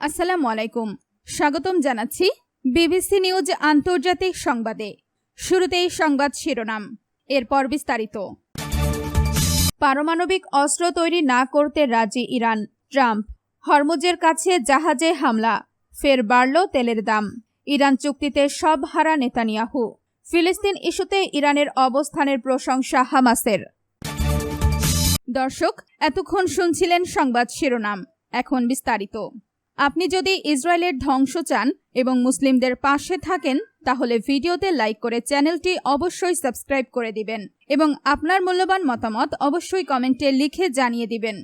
আসসালামু আলাইকুম। স্বাগতম জানাচ্ছি বিবিসি নিউজ আন্তর্জাতিক সংবাদে। শুরুতেই সংবাদ শিরোনাম, এরপর বিস্তারিত। পারমাণবিক অস্ত্র তৈরি না করতে রাজি ইরান, ট্রাম্প। হরমুজের কাছে জাহাজে হামলা, ফের বাড়ল তেলের দাম। ইরান চুক্তিতে সব হারা নেতানিয়াহু। ফিলিস্তিন ইস্যুতে ইরানের অবস্থানের প্রশংসা হামাসের। দর্শক, এতক্ষণ শুনছিলেন সংবাদ শিরোনাম, এখন বিস্তারিত। আপনি যদি ইসরায়েলের ধ্বংস চান এবং মুসলিমদের পাশে থাকেন, তাহলে ভিডিওতে লাইক করে চ্যানেলটি অবশ্যই সাবস্ক্রাইব করে দিবেন এবং আপনার মূল্যবান মতামত অবশ্যই কমেন্টে লিখে জানিয়ে দিবেন।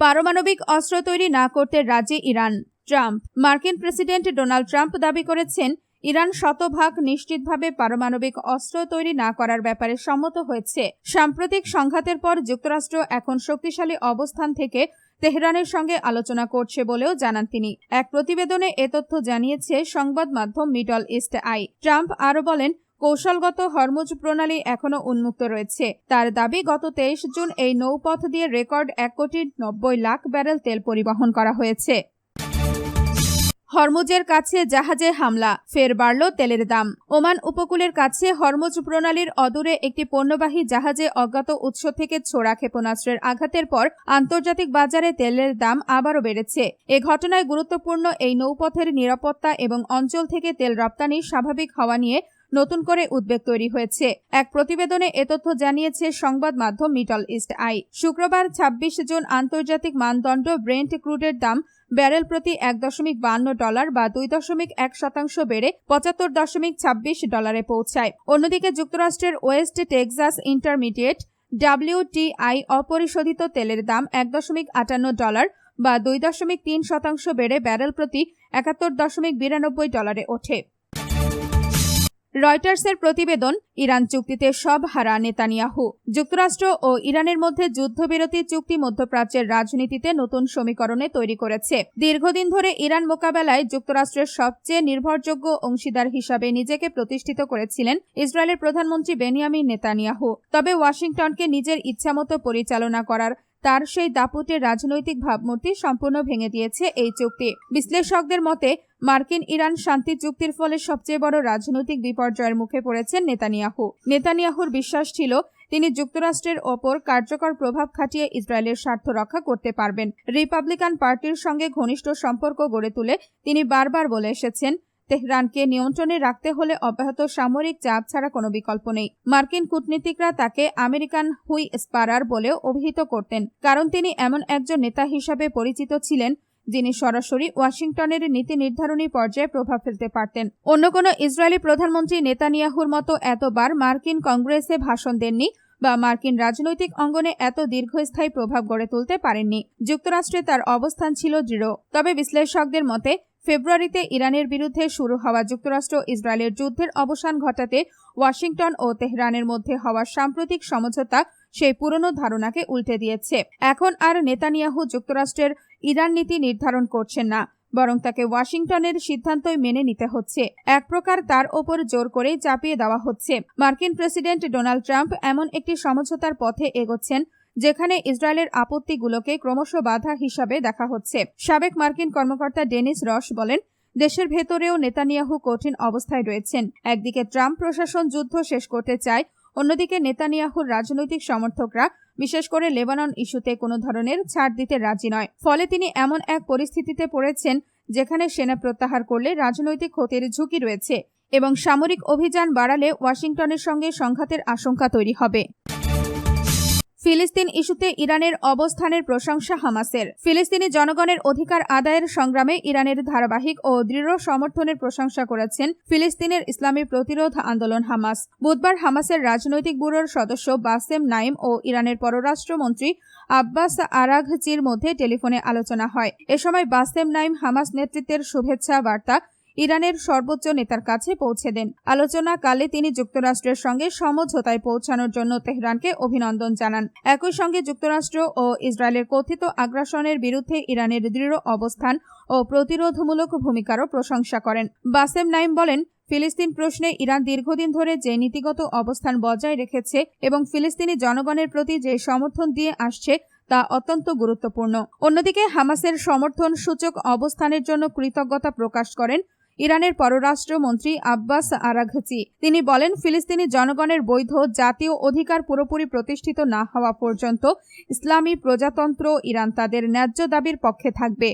পারমাণবিক অস্ত্র তৈরি না করতে রাজি ইরান, ট্রাম্প। মার্কিন প্রেসিডেন্ট ডোনাল্ড ট্রাম্প দাবি করেছেন, ইরান শতভাগ নিশ্চিতভাবে পারমাণবিক অস্ত্র তৈরি না করার ব্যাপারে সম্মত হয়েছে। সাম্প্রতিক সংঘাতের পর যুক্তরাষ্ট্র এখন শক্তিশালী অবস্থান থেকে তেহরানের সঙ্গে আলোচনা করছে বলেও জানান তিনি। এক প্রতিবেদনে এ তথ্য জানিয়েছে সংবাদ মাধ্যম মিডল ইস্ট আই। ট্রাম্প আরও বলেন, কৌশলগত হরমুজ প্রণালী এখনও উন্মুক্ত রয়েছে। তার দাবি, গত 23 জুন এই নৌপথ দিয়ে রেকর্ড 1,90,00,000 ব্যারেল তেল পরিবহন করা হয়েছে। হরমুজের কাছে জাহাজে হামলা, ফের বাড়ল তেলের দাম। ওমান উপকূলের কাছে হরমুজ প্রণালীর অদূরে একটি পণ্যবাহী জাহাজে অজ্ঞাত উৎস থেকে ছোড়া ক্ষেপণাস্ত্রের আঘাতের পর আন্তর্জাতিক বাজারে তেলের দাম আবারও বেড়েছে। এ ঘটনায় গুরুত্বপূর্ণ এই নৌপথের নিরাপত্তা এবং অঞ্চল থেকে তেল রপ্তানি স্বাভাবিক হওয়া নিয়ে নতুন করে উদ্বেগ তৈরি হয়েছে। এক প্রতিবেদনে এ তথ্য জানিয়েছে সংবাদ মাধ্যম মিডল ইস্ট আই। শুক্রবার 26 জুন আন্তর্জাতিক মানদণ্ড ব্রেন্ট ক্রুডের দাম ব্যারেল প্রতি $1.52 বা 2.1% বেড়ে $75.26 পৌঁছায়। অন্যদিকে যুক্তরাষ্ট্রের ওয়েস্ট টেক্সাস ইন্টারমিডিয়েট WTI অপরিশোধিত তেলের দাম $1.58 বা 2.3% বেড়ে ব্যারেল প্রতি $71.92 ওঠে। রয়টার্সের প্রতিবেদন, ইরান চুক্তিতে সব হারা নেতানিয়াহু। যুক্তরাষ্ট্র ও ইরানের মধ্যে যুদ্ধবিরতি চুক্তি মধ্যপ্রাচ্যের রাজনীতিতে নতুন সমীকরণে তৈরি করেছে। দীর্ঘদিন ধরে ইরান মোকাবেলায় যুক্তরাষ্ট্রের সবচেয়ে নির্ভরযোগ্য অংশীদার হিসাবে নিজেকে প্রতিষ্ঠিত করেছিলেন ইসরায়েলের প্রধানমন্ত্রী বেনিয়ামিন নেতানিয়াহু। তবে ওয়াশিংটনকে নিজের ইচ্ছামতো পরিচালনা করার তার সেই দাপুটে রাজনৈতিক ভাবমূর্তি সম্পূর্ণ ভেঙে দিয়েছে এই চুক্তি। বিশ্লেষকদের মতে, মার্কিন ইরান শান্তি চুক্তির ফলে সবচেয়ে বড় রাজনৈতিক বিপর্যয়ের মুখে পড়েছেন নেতানিয়াহু। নেতানিয়াহুর বিশ্বাস ছিল, তিনি যুক্তরাষ্ট্রের ওপর কার্যকর প্রভাব খাটিয়ে ইসরায়েলের স্বার্থ রক্ষা করতে পারবেন। রিপাবলিকান পার্টির সঙ্গে ঘনিষ্ঠ সম্পর্ক গড়ে তুলে তিনি বারবার বলে এসেছেন, তেহরানকে নিয়ন্ত্রণে রাখতে হলে অব্যাহত সামরিক চাপ ছাড়া কোনো বিকল্প নেই। মার্কিন কূটনীতিকরা তাকে আমেরিকান হুই স্পারার বলেও অভিহিত করতেন, কারণ তিনি এমন একজন নেতা হিসাবে পরিচিত ছিলেন যিনি সরাসরি ওয়াশিংটনের নীতি নির্ধারণী পর্যায়ে প্রভাব ফেলতে পারতেন। অন্য কোনো ইসরায়েলি প্রধানমন্ত্রী নেতানিয়াহুর মতো এতবার মার্কিন কংগ্রেসে ভাষণ দেননি বা মার্কিন রাজনৈতিক অঙ্গনে এত দীর্ঘস্থায়ী প্রভাব গড়ে তুলতে পারেননি। যুক্তরাষ্ট্রে তার অবস্থান ছিল দৃঢ়। তবে বিশ্লেষকদের মতে, ফেব্রুয়ারিতে ইরানের বিরুদ্ধে শুরু হওয়া যুক্তরাষ্ট্র ইসরায়েলের যুদ্ধের অবসান ঘটাতে ওয়াশিংটন ও তেহরানের মধ্যে হওয়া সাম্প্রতিক সমঝোতা সেই পুরনো ধারণাকে উল্টে দিয়েছে। এখন আর নেতানিয়াহু যুক্তরাষ্ট্রের ইরান নীতি নির্ধারণ করছেন না, বরং তাকে ওয়াশিংটনের সিদ্ধান্তই মেনে নিতে হচ্ছে। এক প্রকার তার ওপর জোর করে চাপিয়ে দেওয়া হচ্ছে। মার্কিন প্রেসিডেন্ট ডোনাল্ড ট্রাম্প এমন একটি সমঝোতার পথে এগোচ্ছেন যেখানে ইসরায়েলের আপত্তিগুলোকে ক্রমশ বাধা হিসাবে দেখা হচ্ছে। সাবেক মার্কিন কর্মকর্তা ডেনিস রস বলেন, দেশের ভেতরেও নেতানিয়াহু কঠিন অবস্থায় রয়েছেন। একদিকে ট্রাম্প প্রশাসন যুদ্ধ শেষ করতে চায়, অন্যদিকে নেতানিয়াহুর রাজনৈতিক সমর্থকরা বিশেষ করে লেবানন ইস্যুতে কোনো ধরনের ছাড় দিতে রাজি নয়। ফলে তিনি এমন এক পরিস্থিতিতে পড়েছেন যেখানে সেনা প্রত্যাহার করলে রাজনৈতিক ক্ষতির ঝুঁকি রয়েছে এবং সামরিক অভিযান বাড়ালে ওয়াশিংটনের সঙ্গে সংঘাতের আশঙ্কা তৈরি হবে। ফিলিস্তিন ইস্যুতে ইরানের অবস্থানের প্রশংসা হামাসের। ফিলিস্তিনি জনগণের অধিকার আদায়ের সংগ্রামে ইরানের ধারাবাহিক ও দৃঢ় সমর্থনের প্রশংসা করেছেন ফিলিস্তিনের ইসলামী প্রতিরোধ আন্দোলন হামাস। বুধবার হামাসের রাজনৈতিক ব্যুরোর সদস্য বাসেম নাইম ও ইরানের পররাষ্ট্রমন্ত্রী আব্বাস আরাঘচির মধ্যে টেলিফোনে আলোচনা হয়। এ সময় বাসেম নাইম হামাস নেতৃত্বের শুভেচ্ছা বার্তা ইরানের সর্বোচ্চ নেতার কাছে পৌঁছে দেন। আলোচনাকালে তিনি যুক্তরাষ্ট্রের সঙ্গে সমঝোতায় পৌঁছানোর জন্য তেহরানকে অভিনন্দন জানান। একই সঙ্গে যুক্তরাষ্ট্র ও ইসরায়েলের কথিত আগ্রাসনের বিরুদ্ধে ইরানের দৃঢ় অবস্থান ও প্রতিরোধমূলক ভূমিকারও প্রশংসা করেন। বাসেম নাইম বলেন, ফিলিস্তিন প্রশ্নে ইরান দীর্ঘদিন ধরে যে নীতিগত অবস্থান বজায় রেখেছে এবং ফিলিস্তিনি জনগণের প্রতি যে সমর্থন দিয়ে আসছে তা অত্যন্ত গুরুত্বপূর্ণ। অন্যদিকে হামাসের সমর্থন সূচক অবস্থানের জন্য কৃতজ্ঞতা প্রকাশ করেন ইরানের পররাষ্ট্রমন্ত্রী আব্বাস আরাঘচি। তিনি বলেন, ফিলিস্তিনি জনগণের বৈধ জাতীয় অধিকার পুরোপুরি প্রতিষ্ঠিত না হওয়া পর্যন্ত ইসলামী প্রজাতন্ত্র ইরান তাদের ন্যায্য দাবির পক্ষে থাকবে।